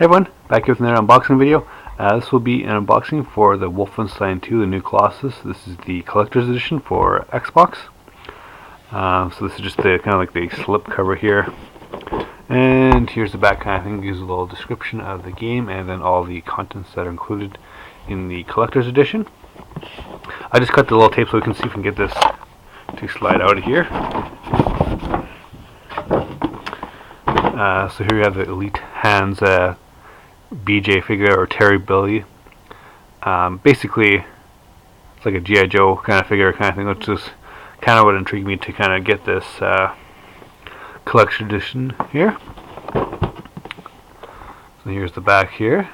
Hey everyone, back here with another unboxing video. This will be an unboxing for the Wolfenstein 2, the new Colossus. This is the collector's edition for Xbox. So this is just the kind of like the slip cover here. And here's the back kind of thing. Gives a little description of the game and then all the contents that are included in the collector's edition. I just cut the little tape so we can see if we can get this to slide out of here. So here we have the Elite Hands BJ figure, or Terry Billy. Basically, it's like a G.I. Joe kind of figure kind of thing, which is kind of what intrigued me to kind of get this collection edition here. So here's the back here.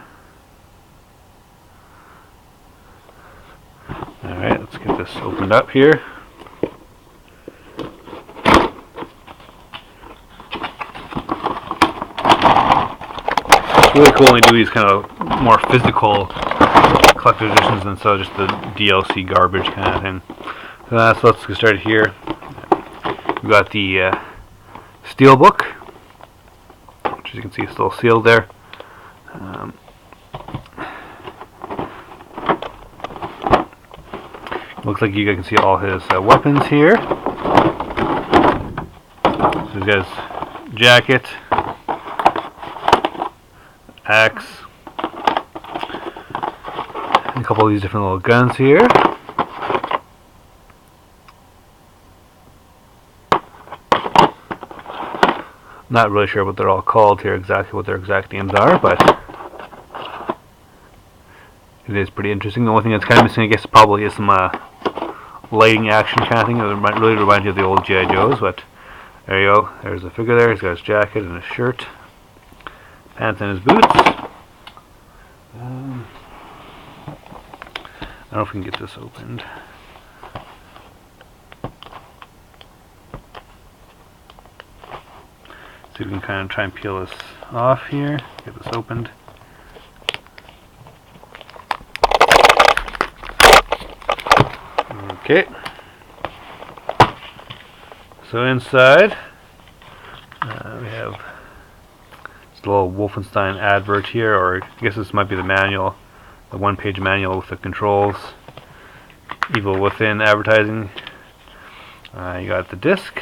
Alright, let's get this opened up here. Really cool when they do these kind of more physical collector editions instead of just the DLC garbage kind of thing. So let's get started here. We've got the Steelbook, which as you can see is still sealed there. Looks like you guys can see all his weapons here. So he's got his jacket, axe, and a couple of these different little guns here. Not really sure what they're all called here, exactly what their exact names are, but it is pretty interesting. The only thing that's kind of missing, I guess, probably is some lighting action kind of thing. It might really remind you of the old G.I. Joes, but there you go. There's the figure there. He's got his jacket and his shirt, pants and his boots. I don't know if we can get this opened. So we can kind of try and peel this off here, get this opened. Okay. So inside we have just a little Wolfenstein advert here, or I guess this might be the manual, the one-page manual with the controls. Evil Within advertising. You got the disc,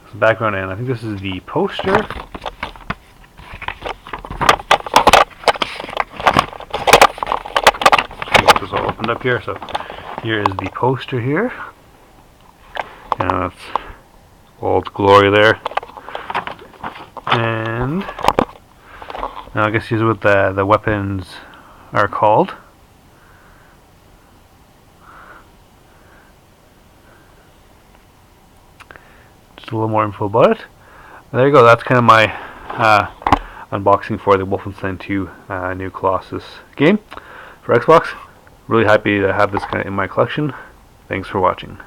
some background, and I think this is the poster. Get this all opened up here. So here is the poster here, and that's Old Glory there. And now I guess here's what the weapons are called. Just a little more info about it. There you go. That's kind of my unboxing for the Wolfenstein 2 new Colossus game for Xbox. Really happy to have this kind of in my collection. Thanks for watching.